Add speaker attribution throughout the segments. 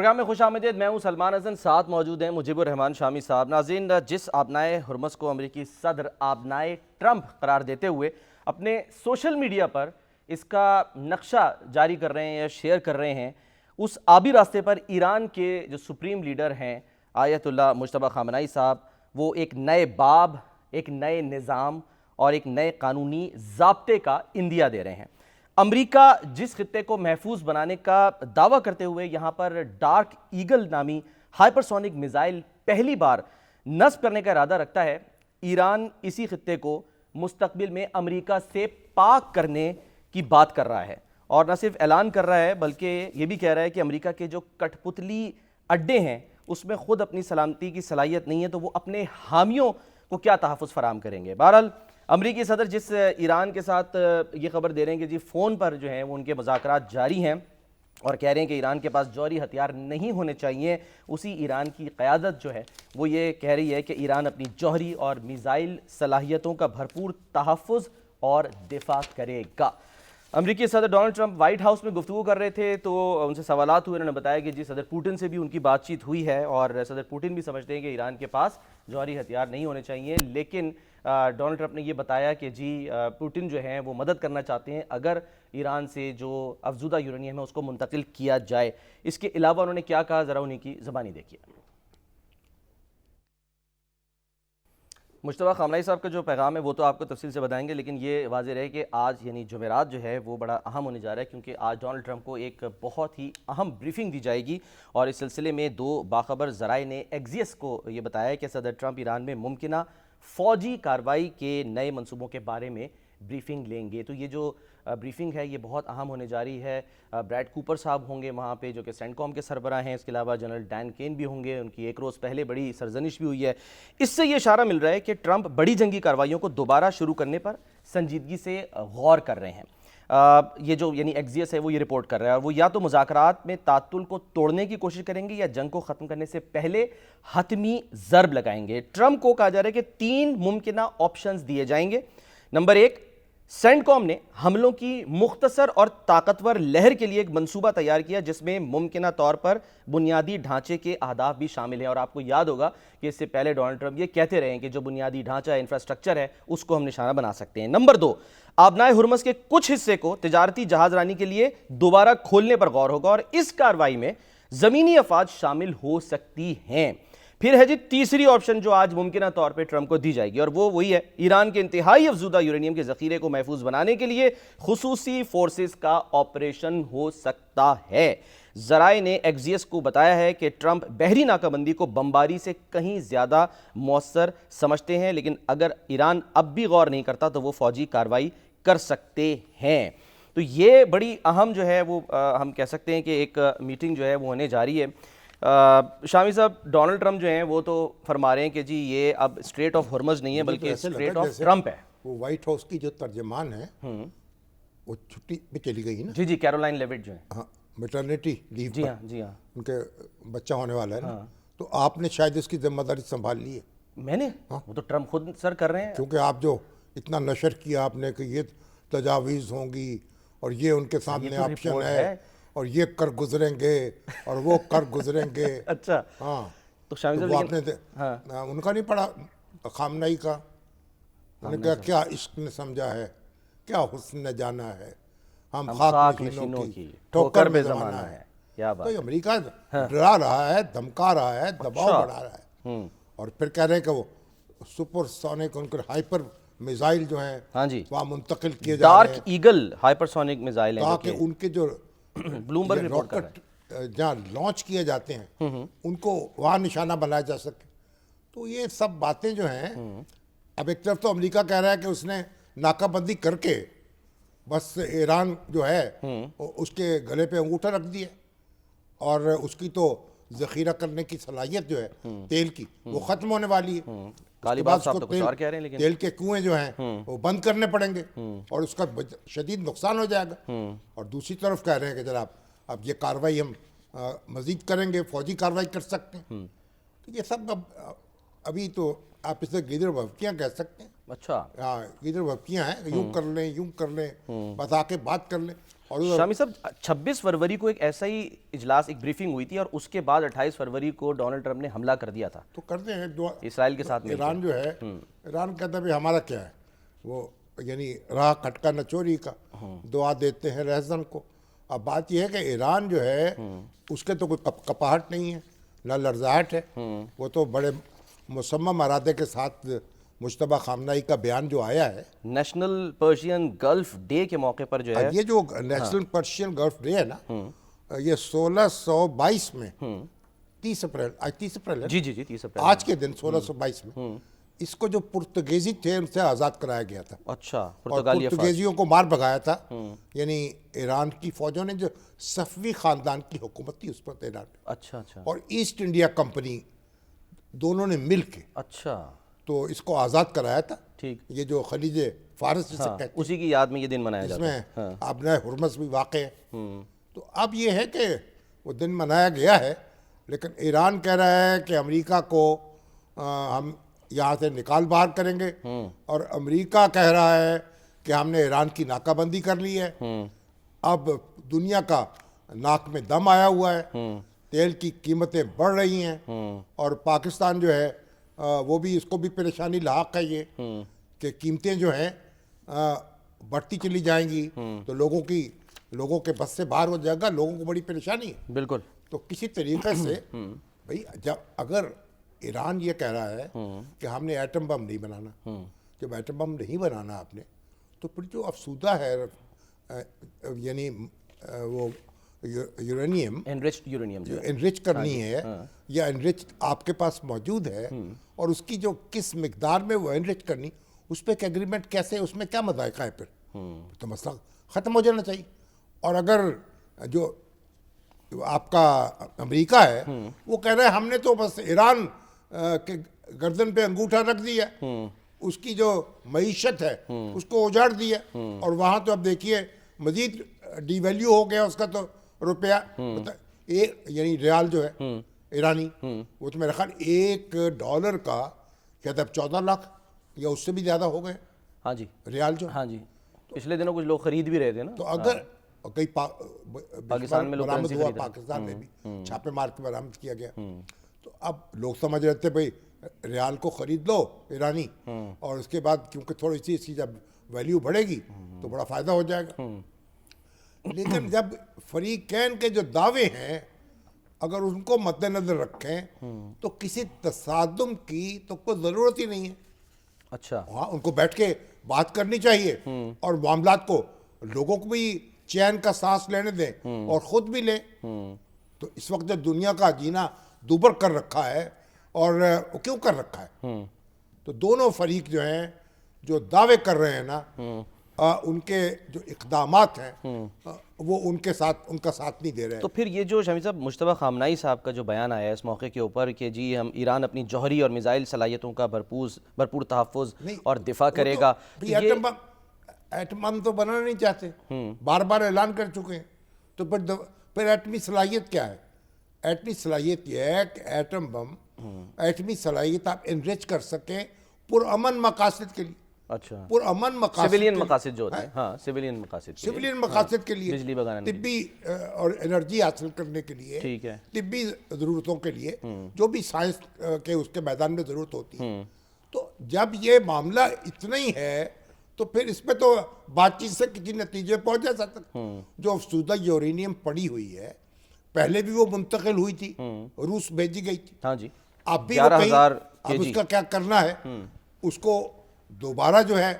Speaker 1: Programme में खुश आमदीद। मैं हूं सलमान हसन, साथ मौजूद हैं मुजीबुर रहमान शामी साहब। नाज़रीन, जिस आबनाए हुर्मस को अमरीकी सदर आबनाए ट्रंप करार देते हुए अपने सोशल मीडिया पर इसका नक्शा जारी कर रहे हैं या शेयर कर रहे हैं, उस आबी रास्ते पर ईरान के जो सुप्रीम लीडर हैं आयतुल्लाह मुज्तबा खामनाई साहब, वो एक नए बाब, एक नए निज़ाम और एक नए कानूनी ज़ाब्ते का इंदिया दे रहे हैं। अमेरिका जिस खित्ते को महफूज बनाने का दावा करते हुए यहाँ पर डार्क ईगल नामी हाइपरसोनिक मिसाइल पहली बार नस्ब करने का इरादा रखता है, ईरान इसी खित्ते को मुस्तकबिल में अमेरिका से पाक करने की बात कर रहा है। और न सिर्फ ऐलान कर रहा है बल्कि ये भी कह रहा है कि अमेरिका के जो कठपुतली अड्डे हैं उसमें खुद अपनी सलामती की सलाहियत नहीं है, तो वो अपने हामियों को क्या तहफ़्फ़ुज़ फराम करेंगे। बहरहाल अमरीकी सदर जिस ईरान के साथ ये खबर दे रहे हैं कि जी फ़ोन पर जो है वो उनके मुज़ाकरात जारी हैं और कह रहे हैं कि ईरान के पास जौहरी हथियार नहीं होने चाहिए, उसी ईरान की क़यादत जो है वो ये कह रही है कि ईरान अपनी जौहरी और मिसाइल सलाहियतों का भरपूर तहफ़्फ़ुज़ और दिफा करेगा। अमरीकी सदर डोनाल्ड ट्रंप वाइट हाउस में गुफ्तगू कर रहे थे तो उनसे सवालात हुए। उन्होंने बताया कि जी सदर पुतिन से भी उनकी बातचीत हुई है और सदर पुतिन भी समझते हैं कि ईरान के पास जौहरी हथियार नहीं होने चाहिए, लेकिन डोनाल्ड ट्रंप ने ये बताया कि जी पुतिन जो हैं वो मदद करना चाहते हैं अगर ईरान से जो अफजुदा यूरेनियम है उसको मुंतकिल किया जाए। इसके अलावा उन्होंने क्या कहा, ज़रा उन्हीं की ज़बानी देखिए। मुज्तबा खामनाई साहब का जो पैगाम है वो तो आपको तफसील से बताएंगे, लेकिन ये वाज़ेह रहे कि आज यानी जुमेरात जो है वो बड़ा अहम होने जा रहा है, क्योंकि आज डोनाल्ड ट्रंप को एक बहुत ही अहम ब्रीफिंग दी जाएगी। और इस सिलसिले में दो बाखबर ज़राए ने एक्सियस को ये बताया कि सदर ट्रंप ईरान में मुमकिना फ़ौजी कार्रवाई के नए मनसूबों के बारे में ब्रीफिंग लेंगे। तो ये जो ब्रीफिंग है ये बहुत अहम होने जा रही है। ब्रैड कूपर साहब होंगे वहाँ पे जो कि सेंटकॉम के सरबराह हैं, इसके अलावा जनरल डैन केन भी होंगे, उनकी एक रोज़ पहले बड़ी सरजनिश भी हुई है। इससे ये इशारा मिल रहा है कि ट्रंप बड़ी जंगी कार्रवाइयों को दोबारा शुरू करने पर संजीदगी से गौर कर रहे हैं। ये जो यानी एक्सियस है वो ये रिपोर्ट कर रहा है, और वो या तो मुज़ाकरात में तातुल को तोड़ने की कोशिश करेंगे या जंग को ख़त्म करने से पहले हतमी ज़र्ब लगाएंगे। ट्रंप को कहा जा रहा है कि 3 मुमकिना ऑप्शंस दिए जाएंगे। नंबर 1, सेंटकॉम ने हमलों की मुख्तसर और ताकतवर लहर के लिए एक मंसूबा तैयार किया जिसमें मुमकिना तौर पर बुनियादी ढांचे के अहदाफ भी शामिल हैं। और आपको याद होगा कि इससे पहले डोनाल्ड ट्रंप ये कहते रहे हैं कि जो बुनियादी ढांचा इंफ्रास्ट्रक्चर है उसको हम निशाना बना सकते हैं। नंबर 2, आबनाए हुर्मस के कुछ हिस्से को तिजारती जहाजरानी के लिए दोबारा खोलने पर गौर होगा और इस कार्रवाई में ज़मीनी अफवाज शामिल हो सकती हैं। फिर है जी तीसरी ऑप्शन जो आज मुमकिना तौर पे ट्रंप को दी जाएगी, और वो वही है ईरान के इंतहाई अफजुदा यूरेनियम के ज़ख़ीरे को महफूज बनाने के लिए खुसूसी फोर्सेस का ऑपरेशन हो सकता है। ज़राए ने एक्सियस को बताया है कि ट्रंप बहरी नाकाबंदी को बमबारी से कहीं ज़्यादा मौसर समझते हैं, लेकिन अगर ईरान अब भी गौर नहीं करता तो वो फ़ौजी कार्रवाई कर सकते हैं। तो ये बड़ी अहम जो है वो हम कह सकते हैं कि एक मीटिंग जो है वो होने जा रही है। शामी साहब, डोनाल्ड ट्रंप जो हैं वो तो फरमा रहे हैं कि जी ये अब स्ट्रेट ऑफ हुर्मस नहीं है बल्कि स्ट्रेट ऑफ ट्रंप है।
Speaker 2: वो व्हाइट हाउस की जो तर्जमान है वो छुट्टी पे चली गई ना।
Speaker 1: जी जी, कैरोलाइन लेविट जो है,
Speaker 2: हाँ, मैटरनिटी लीव
Speaker 1: जी
Speaker 2: पर।
Speaker 1: हाँ जी हाँ,
Speaker 2: उनके बच्चा होने वाला है ना। तो आपने शायद इसकी जिम्मेदारी संभाल ली है।
Speaker 1: मैंने वो तो ट्रंप खुद सर कर रहे हैं,
Speaker 2: क्योंकि आप जो इतना नशर किया आपने कि ये तजावीज़ होंगी और ये उनके सामने
Speaker 1: तो
Speaker 2: ऑप्शन
Speaker 1: रिपोर्ट
Speaker 2: है और ये कर गुजरेंगे और वो कर गुजरेंगे।
Speaker 1: अच्छा,
Speaker 2: हाँ,
Speaker 1: तो शामी
Speaker 2: तो
Speaker 1: साहब
Speaker 2: वो
Speaker 1: लेकिन
Speaker 2: आपने उनका नहीं पढ़ा खामनाई का। उन्होंने कहा क्या इश्क ने समझा है, क्या हुस्न ने जाना है, हम खाक नशीनों की ठोकर में ज़माना है।
Speaker 1: क्या बात
Speaker 2: तो ये अमेरिका डरा रहा है, धमका रहा है, दबाव बढ़ा रहा है, और फिर कह रहे हैं कि वो सुपरसोनिक उनके हाइपर मिसाइल जो हैं
Speaker 1: हाँ जी,
Speaker 2: वहाँ मुंतकिल किए जा रहे हैं।
Speaker 1: डार्क ईगल हाइपरसोनिक मिसाइल हैं
Speaker 2: ताकि उनके जो
Speaker 1: ब्लूमबर्ग रिपोर्ट कर रहा है।
Speaker 2: रॉकेट जहाँ लॉन्च किए जाते हैं उनको वहाँ निशाना बनाया जा सके। तो ये सब बातें जो हैं, अब एक तरफ तो अमेरिका कह रहा है कि उसने नाकाबंदी करके बस ईरान जो है उसके गले पे अंगूठा रख दिया और उसकी तो ज़ख़ीरा करने की सलाहियत जो है तेल की वो ख़त्म होने वाली है।
Speaker 1: काली बात साहब तो कुछ और कह रहे हैं, लेकिन
Speaker 2: तेल के कुएं जो हैं वो बंद करने पड़ेंगे और उसका शदीद नुकसान हो जाएगा। और दूसरी तरफ कह रहे हैं कि जनाब अब ये कार्रवाई हम मज़ीद करेंगे, फ़ौजी कार्रवाई कर सकते हैं। तो ये सब अभी तो आप इसे गिदर भवकियाँ कह सकते हैं।
Speaker 1: अच्छा,
Speaker 2: हाँ, गिदर भवकियाँ हैं, यूँ कर लें यूँ कर लें, बस आके बात कर लें। और
Speaker 1: शामी साहब 26 फरवरी को एक ऐसा ही इजलास, एक ब्रीफिंग हुई थी और उसके बाद 28 फरवरी को डोनाल्ड ट्रंप ने हमला कर दिया था
Speaker 2: तो करते हैं
Speaker 1: इसराइल के साथ मिलकर।
Speaker 2: ईरान जो है, ईरान कहता है भाई हमारा क्या है, वो यानी राह खटका न चोरी का, दुआ देते हैं रहजन को। अब बात यह है कि ईरान जो है उसके तो कोई कपाहट नहीं है, ना लर्जाहट है, वो तो बड़े मुसम्मम इरादे के साथ मुश्तबा खामनाई का बयान जो आया है
Speaker 1: नेशनल पर्शियन गल्फ डे के मौके पर जो है,
Speaker 2: ये जो नेशनल पर्शियन गल्फ डे है ना, ये 1622 में 30 अप्रैल, आज 30 अप्रैल है,
Speaker 1: जी जी जी 30 अप्रैल,
Speaker 2: आज के दिन 1622 में इसको जो पुर्तगेजी थे उनसे आज़ाद कराया गया था।
Speaker 1: अच्छा,
Speaker 2: और
Speaker 1: पुर्तगाली अफवाज।
Speaker 2: पुर्तगेजियों को मार भगाया था, यानी ईरान की फौजों ने, जो सफवी खानदान की हुकूमत थी उस पर ईरान में,
Speaker 1: अच्छा अच्छा
Speaker 2: और ईस्ट इंडिया कंपनी दोनों ने मिल के
Speaker 1: अच्छा,
Speaker 2: तो इसको आज़ाद कराया था।
Speaker 1: ठीक,
Speaker 2: ये जो खलीज फारस जिसे
Speaker 1: हाँ,
Speaker 2: कहते हैं,
Speaker 1: उसी की याद में ये दिन मनाया जाता है।
Speaker 2: इसमें अपना हुर्मस भी वाक़ है। तो अब ये है कि वो दिन मनाया गया है, लेकिन ईरान कह रहा है कि अमेरिका को हम यहाँ से निकाल बाहर करेंगे, और अमेरिका कह रहा है कि हमने ईरान की नाकाबंदी कर ली है। अब दुनिया का नाक में दम आया हुआ है, तेल की कीमतें बढ़ रही हैं, और पाकिस्तान जो है वो भी, इसको भी परेशानी लाहक है ये कि कीमतें जो हैं बढ़ती चली जाएंगी, तो लोगों के बस से बाहर हो जाएगा, लोगों को बड़ी परेशानी है।
Speaker 1: बिल्कुल।
Speaker 2: तो किसी तरीके से भाई, जब अगर ईरान ये कह रहा है कि हमने एटम बम नहीं बनाना, जब एटम बम नहीं बनाना आपने, तो फिर जो अफसूदा है यानी वो यूरेनियम,
Speaker 1: एनरिच्ड यूरेनियम जो है,
Speaker 2: एनरिच करनी है, या एनरिच आपके पास मौजूद है, और उसकी जो किस मिकदार में वो एनरिच करनी, उस पर एक एग्रीमेंट कैसे, उसमें क्या मज़ायक़ा है फिर, तो मसला ख़त्म हो जाना चाहिए। और अगर जो आपका अमेरिका है वो कह रहा है हमने तो बस ईरान के गर्दन पे अंगूठा रख दिया, उसकी जो मईशत है उसको उजाड़ दिया, और वहाँ तो अब देखिए मजीद डिवैल्यू हो गया उसका तो रुपया, यानी रियाल जो है ईरानी, वो तो मेरा ख्याल $1 का कहते अब 14 लाख या उससे भी ज़्यादा हो गए।
Speaker 1: हाँ जी,
Speaker 2: रियाल जो,
Speaker 1: हाँ जी, पिछले दिनों कुछ लोग खरीद भी रहे थे ना।
Speaker 2: तो अगर कई
Speaker 1: पाकिस्तान में लोग
Speaker 2: बरामद
Speaker 1: करेंसी
Speaker 2: हुआ,
Speaker 1: खरीद रहे।
Speaker 2: पाकिस्तान में भी छापे मार के बरामद किया गया, तो अब लोग समझ रहे थे भाई रियाल को खरीद लो ईरानी, और उसके बाद क्योंकि थोड़ी सी इसकी जब वैल्यू बढ़ेगी तो बड़ा फ़ायदा हो जाएगा। लेकिन जब फरीकैन के जो दावे हैं अगर उनको मद्देनजर रखें तो किसी तसादुम की तो कोई ज़रूरत ही नहीं है।
Speaker 1: अच्छा,
Speaker 2: हाँ, उनको बैठ के बात करनी चाहिए, और मामलात को लोगों को भी चैन का सांस लेने दें और ख़ुद भी लें। तो इस वक्त जब दुनिया का जीना दुबर कर रखा है, और वो क्यों कर रखा है, तो दोनों फरीक जो हैं जो दावे कर रहे हैं ना, उनके जो इक़दामात हैं वो उनका साथ नहीं दे रहे हैं।
Speaker 1: तो फिर ये जो शमी साहब मुश्तबा खामनाई साहब का जो बयान आया है इस मौके के ऊपर कि जी हम ईरान अपनी जौहरी और मिसाइल सलाहियतों का भरपूर तहफ़्फ़ुज़ और दिफा करेगा,
Speaker 2: तो एटम बम तो बनाना नहीं चाहते, बार बार ऐलान कर चुके हैं, तो फिर एटमी सलाहियत क्या है? एटमी सलाहियत यह है कि एटम बम, एटमी सलाहियत आप इनरिच कर सकें पुरअमन मकासद के लिए।
Speaker 1: अच्छा,
Speaker 2: पुरअमन मकासद,
Speaker 1: सिविलियन मकासद जो होते हैं, हाँ, सिविलियन मकासद
Speaker 2: के लिए,
Speaker 1: बिजली बनाने,
Speaker 2: तिब्बी और एनर्जी हासिल करने के लिए,
Speaker 1: ठीक है,
Speaker 2: तिब्बी ज़रूरतों के लिए, जो भी साइंस के उसके मैदान में ज़रूरत होती है। तो जब ये मामला इतना ही है तो फिर इसमें तो बातचीत से किसी नतीजे पहुंच जा सकता। जो अफसूदा यूरेनियम पड़ी हुई है, पहले भी वो मुंतकिल हुई थी, रूस भेजी गई थी,
Speaker 1: हाँ जी,
Speaker 2: अब भी 11,000 अब उसका क्या करना है, उसको दोबारा जो है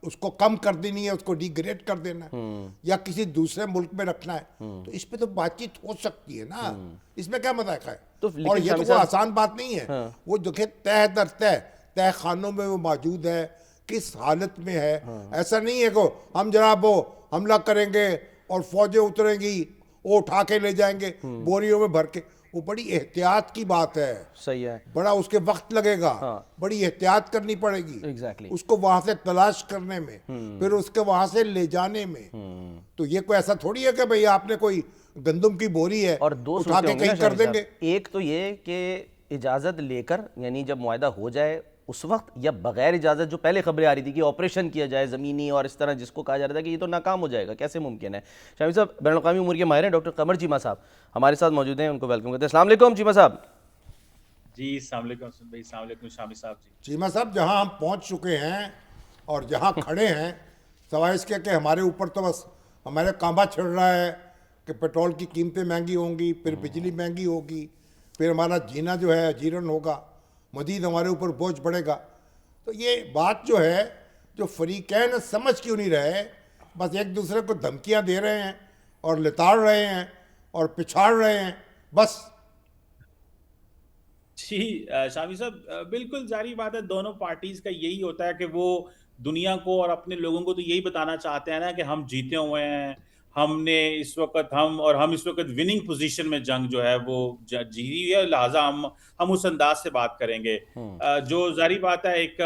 Speaker 2: उसको कम कर देनी है, उसको डिग्रेड कर देना है, या किसी दूसरे मुल्क में रखना है, तो इस पे तो बातचीत हो सकती है ना, इसमें क्या मजाक है।
Speaker 1: तो
Speaker 2: और ये तो कोई आसान बात नहीं है, वो देखे तय दर तय खानों में वो मौजूद है, किस हालत में है। ऐसा नहीं है को हम जनाब वो हमला करेंगे और फौजें उतरेंगी, वो उठा के ले जाएंगे बोरियों में भर के, वो बड़ी एहतियात की बात है।
Speaker 1: सही है,
Speaker 2: बड़ा उसके वक्त लगेगा, बड़ी एहतियात करनी पड़ेगी,
Speaker 1: एग्जैक्टली,
Speaker 2: उसको वहां से तलाश करने में, फिर उसके वहां से ले जाने में। तो ये कोई ऐसा थोड़ी है कि भाई आपने कोई गंदम की बोरी है
Speaker 1: और दो
Speaker 2: उठा के कहीं कर देंगे।
Speaker 1: एक तो ये कि इजाज़त लेकर, यानी जब मुआहदा हो जाए उस वक्त या बगैर इजाज़त जो पहले खबरें आ रही थी कि ऑपरेशन किया जाए ज़मीनी और इस तरह जिसको कहा जा रहा था कि ये तो नाकाम हो जाएगा, कैसे मुमकिन है? शामी साहब बैनुल-अक़वामी उमूर के माहिर हैं, डॉक्टर कमर चीमा साहब हमारे साथ मौजूद हैं, उनको वेलकम करते हैं। अस्सलाम वालेकुम चीमा साहब।
Speaker 3: जी अस्सलाम वालेकुम हसन भाई, अस्सलाम वालेकुम शामी साहब जी।
Speaker 2: चीमा साहब, जहां हम पहुंच चुके हैं और जहां खड़े हैं, सवाल इसके कि हमारे ऊपर तो बस हमारे कांबा छिड़ रहा है कि पेट्रोल की कीमतें महंगी होंगी, फिर बिजली महंगी होगी, फिर हमारा जीना जो है अजीरन होगा, मजीद हमारे ऊपर बोझ बढ़ेगा। तो ये बात जो है, जो फरीकैन समझ क्यों नहीं रहे, बस एक दूसरे को धमकियां दे रहे हैं और लिताड़ रहे हैं और पिछाड़ रहे हैं बस।
Speaker 3: जी शामी साहब, बिल्कुल जारी बात है, दोनों पार्टीज का यही होता है कि वो दुनिया को और अपने लोगों को तो यही बताना चाहते हैं ना कि हम जीते हुए हैं, हम इस वक्त विनिंग पोजीशन में जंग जो है वो जीती है, लिहाजा हम उस अंदाज से बात करेंगे। जो जारी बात है, एक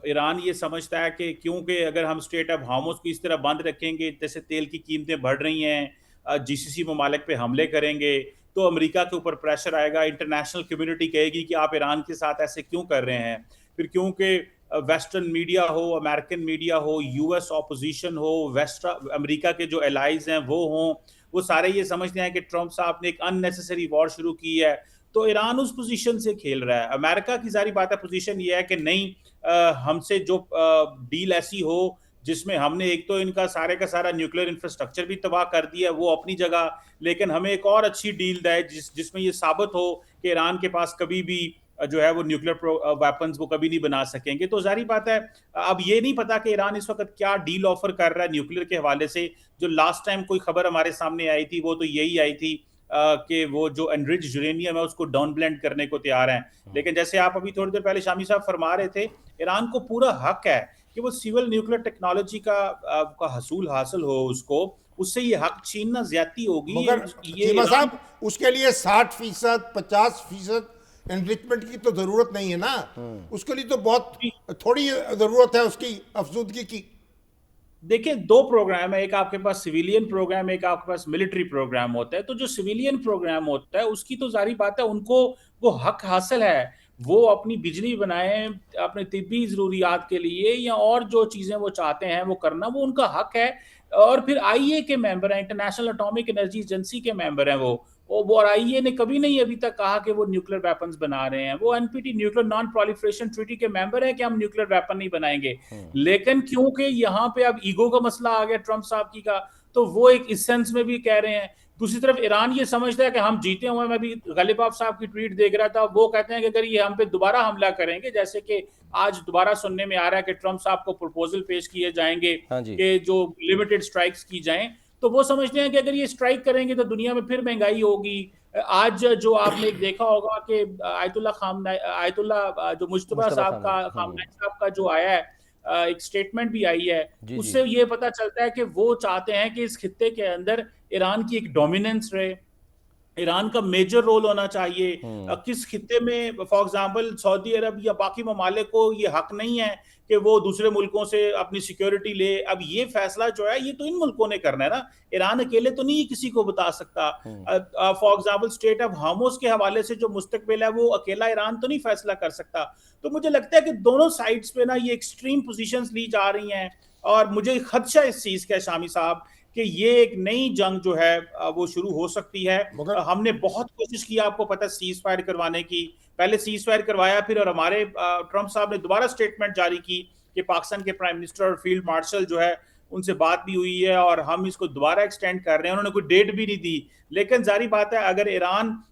Speaker 3: ईरान ये समझता है कि क्योंकि अगर हम स्टेट ऑफ हार्मुज को इस तरह बंद रखेंगे, जैसे तेल की कीमतें बढ़ रही हैं, जीसीसी ममालिक पे हमले करेंगे तो अमेरिका के ऊपर प्रेशर आएगा, इंटरनेशनल कम्युनिटी कहेगी कि आप ईरान के साथ ऐसे क्यों कर रहे हैं। फिर क्योंकि वेस्टर्न मीडिया हो, अमेरिकन मीडिया हो, यूएस ऑपोजिशन हो, वेस्ट अमेरिका के जो एलाइज हैं वो हों, वो सारे ये समझते हैं कि ट्रंप साहब ने एक अननेसेसरी वॉर शुरू की है, तो ईरान उस पोजीशन से खेल रहा है। अमेरिका की जारी बात है, पोजीशन ये है कि नहीं, हमसे जो डील ऐसी हो जिसमें हमने एक तो इनका सारे का सारा न्यूक्लियर इंफ्रास्ट्रक्चर भी तबाह कर दिया, वो अपनी जगह, लेकिन हमें एक और अच्छी डील दे जिसमें ये साबित हो कि ईरान के पास कभी भी जो है वो न्यूक्लियर वेपन्स वो कभी नहीं बना सकेंगे। तो जारी बात है, अब ये नहीं पता कि ईरान इस वक्त क्या डील ऑफर कर रहा है न्यूक्लियर के हवाले से। जो लास्ट टाइम कोई खबर हमारे सामने आई थी वो तो यही आई थी कि वो जो एनरिच यूरेनियम है उसको डाउन ब्लेंड करने को तैयार हैं। लेकिन जैसे आप अभी थोड़ी देर पहले शामी साहब फरमा रहे थे, ईरान को पूरा हक है कि वो सिविल न्यूक्लियर टेक्नोलॉजी का हसूल हासिल हो, उससे ये हक छीनना ज्यादती होगी।
Speaker 2: मगर
Speaker 3: ये
Speaker 2: चीमा साहब, उसके लिए 60%, 50% एनरिचमेंट की तो जरूरत नहीं है ना। उसके लिए तो बहुत थोड़ी जरूरत है उसकी अफजूदगी की।
Speaker 3: देखिए, दो प्रोग्राम है, एक आपके पास सिविलियन प्रोग्राम, एक आपके पास मिलिट्री प्रोग्राम होता है। तो जो सिविलियन प्रोग्राम होता है उसकी तो जारी बात है, उनको वो हक हासिल है, वो अपनी बिजली बनाए अपने तिब्बी जरूरियात के लिए या और जो चीजें वो चाहते हैं वो करना, वो उनका हक है। और फिर आईए के मेंबर हैं, इंटरनेशनल एटॉमिक एनर्जी एजेंसी के मेंबर हैं वो और आईए ने कभी नहीं अभी तक कहा कि वो न्यूक्लियर वेपन्स बना रहे हैं। वो NPT nuclear non proliferation treaty के मेंबर है कि हम न्यूक्लियर वेपन नहीं बनाएंगे। लेकिन क्योंकि यहाँ पे अब ईगो का मसला आ गया ट्रंप साहब की का, तो वो एक इस सेंस में भी कह रहे हैं। दूसरी तरफ ईरान ये समझता है कि हम जीते हुए, मैं भी गलिबाफ साहब की ट्वीट देख रहा था, वो कहते हैं कि अगर ये हम पे दोबारा हमला करेंगे, जैसे कि आज दोबारा सुनने में आ रहा है कि ट्रंप साहब को प्रपोजल पेश किए जाएंगे
Speaker 1: हाँ जी।
Speaker 3: कि जो लिमिटेड स्ट्राइक्स की जाएं, तो वो समझते हैं कि अगर ये स्ट्राइक करेंगे तो दुनिया में फिर महंगाई होगी। आज जो आपने एक देखा होगा कि आयतुल्ला जो मुज्तबा
Speaker 1: मुश्तबा
Speaker 3: साहब का, खामनई साहब का जो आया है, एक स्टेटमेंट भी आई है,
Speaker 1: जी,
Speaker 3: उससे
Speaker 1: जी।
Speaker 3: ये पता चलता है कि वो चाहते हैं कि इस खित्ते के अंदर ईरान की एक डोमिनेंस रहे, ईरान का मेजर रोल होना चाहिए। किस खित्ते में, फॉर एग्जांपल सऊदी अरब या बाकी ममालिक को ये हक नहीं है कि वो दूसरे मुल्कों से अपनी सिक्योरिटी ले। अब ये फैसला जो है ये तो इन मुल्कों ने करना है ना, ईरान अकेले तो नहीं ये किसी को बता सकता। For example state of Hormuz के हवाले से जो मुस्तकबिल है वो अकेला ईरान तो नहीं फैसला कर सकता। तो मुझे लगता है कि दोनों साइड्स पे ना ये एक्सट्रीम पोजीशंस ली जा रही हैं, और मुझे खदशा इस चीज का है शामी साहब कि ये एक नई जंग जो है वो शुरू हो सकती है।
Speaker 2: मगर
Speaker 3: हमने बहुत कोशिश की, आपको पता है, सीज फायर करवाने की, पहले सीज फायर करवाया, फिर और हमारे ट्रंप साहब ने दोबारा स्टेटमेंट जारी की कि पाकिस्तान के प्राइम मिनिस्टर और फील्ड मार्शल जो है उनसे बात भी हुई है और हम इसको दोबारा एक्सटेंड कर रहे हैं। उन्होंने कोई डेट भी नहीं दी। लेकिन जारी बात है, अगर ईरान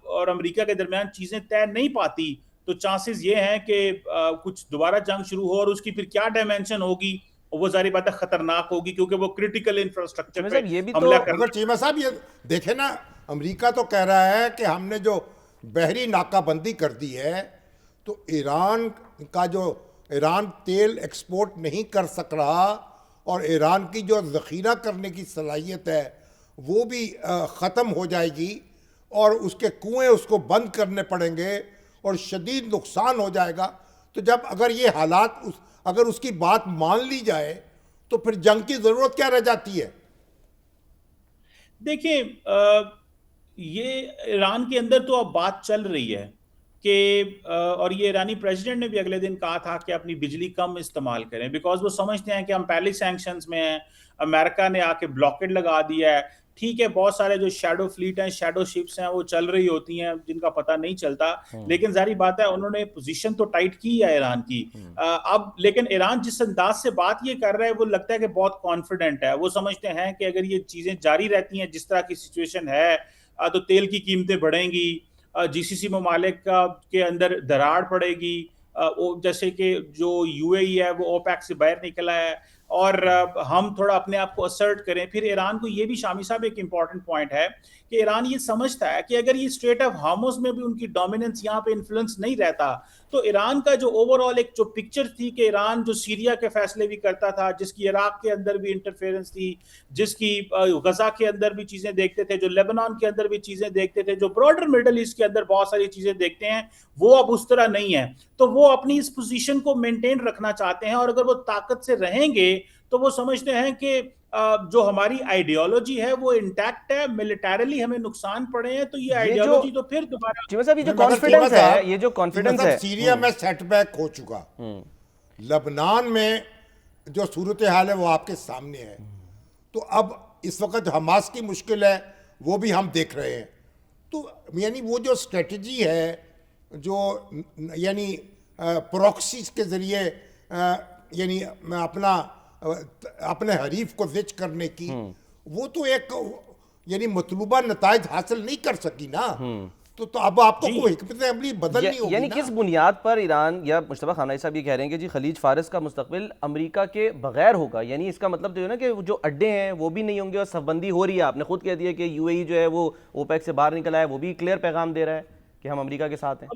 Speaker 3: और अमेरिका के दरमियान चीजें तय नहीं पाती तो चांसेस ये हैं कि कुछ दोबारा जंग शुरू हो, और उसकी फिर क्या डायमेंशन होगी वो जारी बात है खतरनाक होगी, क्योंकि वो क्रिटिकल इंफ्रास्ट्रक्चर पे
Speaker 1: ये भी तो
Speaker 3: हमला
Speaker 2: मगर चीमा साहब, ये देखे ना, अमेरिका तो कह रहा है कि हमने जो बहरी नाकाबंदी कर दी है, तो ईरान तेल एक्सपोर्ट नहीं कर सक रहा, और ईरान की जो ज़ख़ीरा करने की सलाहियत है वो भी ख़त्म हो जाएगी, और उसके कुएं उसको बंद करने पड़ेंगे और शदीद नुकसान हो जाएगा। तो जब अगर ये हालात अगर उसकी बात मान ली जाए तो फिर जंग की ज़रूरत क्या रह जाती है?
Speaker 3: देखिए, ये ईरान के अंदर तो अब बात चल रही है, कि और ये ईरानी प्रेसिडेंट ने भी अगले दिन कहा था कि अपनी बिजली कम इस्तेमाल करें, बिकॉज वो समझते हैं कि हम पहले सैंक्शंस में हैं, अमेरिका ने आके ब्लॉकेड लगा दिया है। ठीक है, बहुत सारे जो शैडो फ्लीट हैं, शैडो शिप्स हैं, वो चल रही होती हैं जिनका पता नहीं चलता, लेकिन जारी बात है उन्होंने पोजीशन तो टाइट की है ईरान की। अब लेकिन ईरान जिस अंदाज से बात ये कर रहा है, वो लगता है कि बहुत कॉन्फिडेंट है। वो समझते हैं कि अगर ये चीजें जारी रहती हैं जिस तरह की सिचुएशन है, तो तेल की कीमतें बढ़ेंगी, जीसीसी ममालिक के अंदर दरार पड़ेगी, जैसे कि जो यूएई है वो ओपेक से बाहर निकला है, और हम थोड़ा अपने आप को असर्ट करें। फिर ईरान को ये भी, शामी साहब एक इंपॉर्टेंट पॉइंट है कि ईरान ये समझता है कि अगर ये स्ट्रेट ऑफ हार्मुज में भी उनकी डोमिनेंस यहाँ पे इन्फ्लुएंस नहीं रहता, तो ईरान का जो ओवरऑल एक जो पिक्चर थी कि ईरान जो सीरिया के फैसले भी करता था, जिसकी इराक के अंदर भी इंटरफेरेंस थी, जिसकी गजा के अंदर भी चीजें देखते थे, जो लेबनान के अंदर भी चीजें देखते थे, जो ब्रॉडर मिडल ईस्ट के अंदर बहुत सारी चीजें देखते हैं, वो अब उस तरह नहीं है। तो वो अपनी इस पोजीशन को मेंटेन रखना चाहते हैं, और अगर वो ताकत से रहेंगे तो वो समझते हैं कि जो हमारी आइडियोलॉजी है वो इंटैक्ट है, मिलिटरीली हमें नुकसान पड़े हैं, तो ये
Speaker 1: ये जो
Speaker 3: आइडियोलॉजी तो फिर दोबारा।
Speaker 1: चिमन साहब, ये जो
Speaker 2: मैं मतलब
Speaker 1: कॉन्फिडेंस
Speaker 2: थोड़ा सा
Speaker 1: है, ये जो
Speaker 2: कि
Speaker 1: कॉन्फिडेंस
Speaker 2: मतलब
Speaker 1: है,
Speaker 2: सीरिया में सेटबैक हो चुका, लबनान में जो सूरत हाल है वो आपके सामने है। तो अब इस वक्त हमास की मुश्किल है, वो भी हम देख रहे हैं। तो यानी वो जो स्ट्रेटजी है, जो यानी प्रॉक्सीज के ज़रिए यानी अपने हरीफ को जिच करने की, वो तो एक यानी मतलूबा नताइज हासिल नहीं कर सकी ना। तो अब आपको कोई हिकमत अमली बदलनी होगी
Speaker 1: यानी
Speaker 2: ना।
Speaker 1: किस बुनियाद पर ईरान या मुश्तबा खानाई साहब ये कह रहे हैं कि जी खलीज फारस का मुस्तकबिल अमेरिका के बगैर होगा? यानी इसका मतलब तो है ना कि जो अड्डे हैं वो भी नहीं होंगे और सफबंदी हो रही है। आपने खुद कह दिया कि यूएई जो है वो ओपेक से बाहर निकला है, वो भी क्लियर पैगाम दे रहा है कि हम अमेरिका के साथ हैं।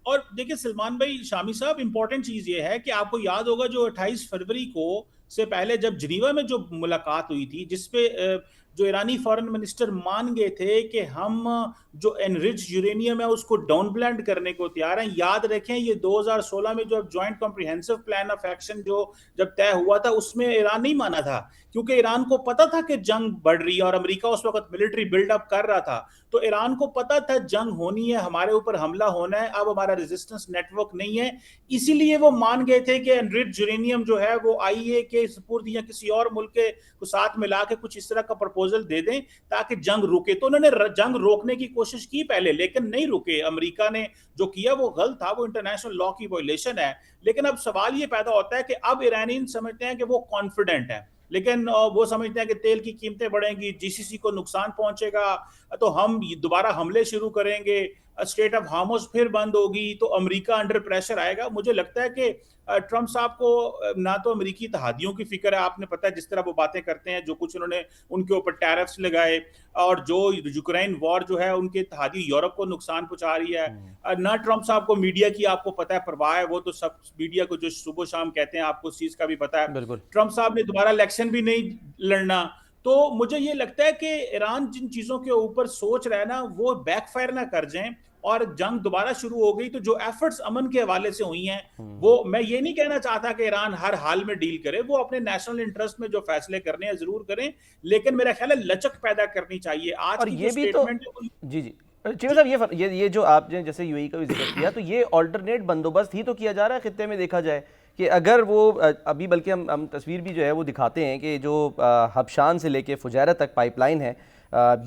Speaker 3: और देखिए सलमान भाई, शामी साहब, इंपॉर्टेंट चीज ये है कि आपको याद होगा जो 28 फरवरी को से पहले जब जिनीवा में जो मुलाकात हुई थी, जिसपे जो ईरानी फॉरेन मिनिस्टर मान गए थे कि हम जो एनरिच यूरेनियम है उसको डाउन ब्लेंड करने को तैयार हैं। याद रखें, ये 2016 में जो joint comprehensive plan of action जो जब तय हुआ था, उसमें ईरान नहीं माना था, क्योंकि ईरान को पता था कि जंग बढ़ रही है और अमेरिका उस वक्त मिलिट्री बिल्डअप कर रहा था। तो ईरान को पता था जंग होनी है, हमारे ऊपर हमला होना है, अब हमारा रेजिस्टेंस नेटवर्क नहीं है, इसीलिए वो मान गए थे कि एनरिच यूरेनियम जो है वो आईए के सुपुर्द या किसी और मुल्क के को साथ मिला के कुछ इस तरह का प्रपोजल दे दें ताकि जंग रुके। तो उन्होंने जंग रोकने की कोशिश की पहले, लेकिन नहीं रुके। अमेरिका ने जो किया वो गलत था, वो इंटरनेशनल लॉ की वायलेशन है। लेकिन अब सवाल ये पैदा होता है कि अब ईरानी समझते हैं कि वो कॉन्फिडेंट है, लेकिन वो समझते हैं कि तेल की कीमतें बढ़ेंगी, जीसीसी को नुकसान पहुंचेगा, तो हम दोबारा हमले शुरू करेंगे, स्टेट ऑफ हार्मुज फिर बंद होगी, तो अमेरिका अंडर प्रेशर आएगा। मुझे लगता है कि ट्रंप साहब को ना तो अमेरिकी इत्तेहादियों की फिक्र है, आपने पता है जिस तरह वो बातें करते हैं, जो कुछ उन्होंने उनके ऊपर टैरिफ्स लगाए, और जो यूक्रेन वॉर जो है उनके इत्तेहादी यूरोप को नुकसान पहुंचा रही है। ना ट्रंप साहब को मीडिया की आपको पता है परवाह है, वो तो सब मीडिया को जो सुबह शाम कहते हैं आपको उस चीज का भी पता है। ट्रंप साहब ने दोबारा इलेक्शन भी नहीं लड़ना। तो मुझे ये लगता है कि ईरान जिन चीजों के ऊपर सोच रहा है ना, वो बैकफायर ना कर जाएं और जंग दोबारा शुरू हो गई तो जो एफर्ट्स अमन के हवाले से हुई हैं, वो, मैं ये नहीं कहना चाहता कि ईरान हर हाल में डील करे, वो अपने नेशनल इंटरेस्ट में जो फैसले करने हैं जरूर करें, लेकिन मेरा ख्याल है लचक पैदा करनी चाहिए। आज
Speaker 1: और
Speaker 3: की
Speaker 1: ये
Speaker 3: जो
Speaker 1: भी तो
Speaker 3: स्टेटमेंट
Speaker 1: जी जी चिमन साहब, ये जो आपने जैसे यूएई का भी जिक्र किया, तो ये ऑल्टरनेट बंदोबस्त ही तो किया जा रहा है खित्ते में। देखा जाए कि अगर वो अभी, बल्कि हम तस्वीर भी जो है वो दिखाते हैं कि जो हबशान से लेके फुजैरा तक पाइपलाइन है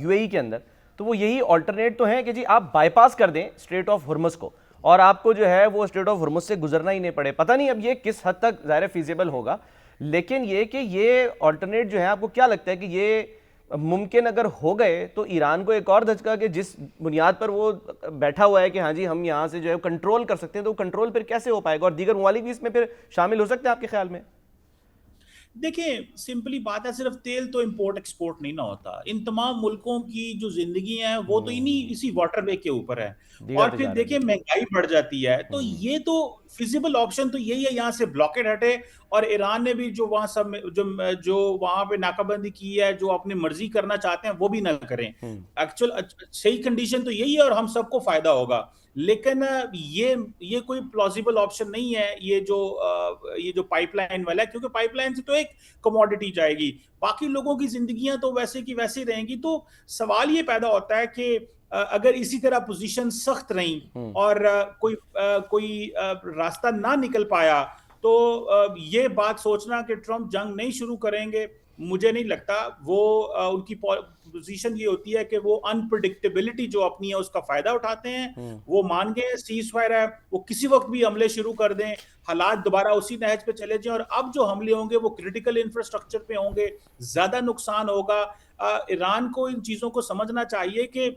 Speaker 1: यूएई के अंदर, तो वो यही ऑल्टरनेट तो है कि जी आप बाईपास कर दें स्ट्रेट ऑफ हुर्मुज़ को और आपको जो है वो स्ट्रेट ऑफ हुर्मुज़ से गुजरना ही नहीं पड़े। पता नहीं अब ये किस हद तक ज़ाहिर फीजिबल होगा, लेकिन ये कि ये ऑल्टरनेट जो है, आपको क्या लगता है कि ये मुमकिन अगर हो गए तो ईरान को एक और धचका कि जिस बुनियाद पर वो बैठा हुआ है कि हाँ जी हम यहाँ से जो है कंट्रोल कर सकते हैं, तो कंट्रोल फिर कैसे हो पाएगा और दीगर ममालिक भी इसमें फिर शामिल हो सकते हैं आपके ख्याल में?
Speaker 3: देखिए, सिंपली बात है, सिर्फ तेल तो इंपोर्ट एक्सपोर्ट नहीं ना होता। इन तमाम मुल्कों की जो जिंदगी है वो तो इन्हीं इसी वाटरवे के ऊपर है। और फिर देखिए महंगाई बढ़ जाती है, तो ये तो फिजिबल ऑप्शन तो यही है, यहाँ से ब्लॉकेड हटे। और ईरान ने भी जो वहां सब जो वहां पे नाकाबंदी की है, जो अपनी मर्जी करना चाहते हैं वो भी ना करें। एक्चुअल सही कंडीशन तो यही है और हम सबको फायदा होगा। लेकिन ये कोई प्लॉजिबल ऑप्शन नहीं है, ये जो पाइपलाइन वाला है, क्योंकि पाइपलाइन से तो एक कमोडिटी जाएगी, बाकी लोगों की जिंदगियां तो वैसे की वैसे रहेंगी। तो सवाल ये पैदा होता है कि अगर इसी तरह पोजीशन सख्त रही और कोई रास्ता ना निकल पाया, तो ये बात सोचना कि ट्रंप जंग नहीं शुरू करेंगे, मुझे नहीं लगता। वो उनकी पोजीशन ये होती है कि वो अनप्रिडिक्टेबिलिटी जो अपनी है उसका फायदा उठाते हैं। वो मान गए सीज फायर है, वो किसी वक्त भी हमले शुरू कर दें, हालात दोबारा उसी नहज पे चले जाएं, और अब जो हमले होंगे वो क्रिटिकल इंफ्रास्ट्रक्चर पे होंगे, ज्यादा नुकसान होगा। ईरान को इन चीजों को समझना चाहिए कि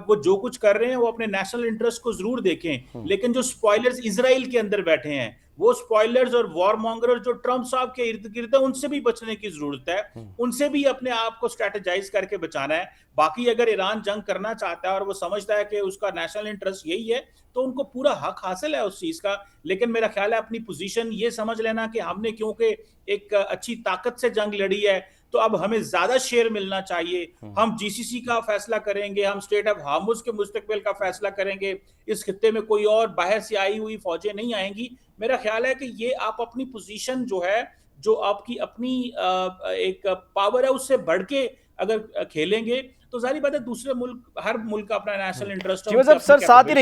Speaker 3: वो जो कुछ कर रहे हैं वो अपने नेशनल इंटरेस्ट को जरूर देखें, लेकिन जो स्पॉयलर्स इजराइल के अंदर बैठे हैं, वो स्पॉयलर्स और वॉर मॉन्गरर्स जो ट्रंप साहब के इर्द गिर्द है, उनसे भी बचने की जरूरत है। उनसे भी अपने आप को स्ट्रेटेजाइज करके बचाना है। बाकी अगर ईरान जंग करना चाहता है और वो समझता है कि उसका नेशनल इंटरेस्ट यही है, तो उनको पूरा हक हासिल है उस चीज का। लेकिन मेरा ख्याल है अपनी पोजीशन ये समझ लेना कि हमने क्योंकि एक अच्छी ताकत से जंग लड़ी है, तो अब हमें ज्यादा शेयर मिलना चाहिए। हम जीसीसी का फैसला करेंगे, हम स्टेट ऑफ हार्मुज के मुस्तकबिल का फैसला करेंगे। इस खित्ते में कोई और बाहर से आई हुई फौजें नहीं आएंगी। मेरा ख्याल है कि ये आप अपनी पोजीशन जो है, जो आपकी अपनी एक पावर है, उससे बढ़ के अगर खेलेंगे, तो जाहिर बात है दूसरे मुल्क, हर मुल्क का अपना नेशनल इंटरेस्ट है।
Speaker 1: मतलब सर साथ ही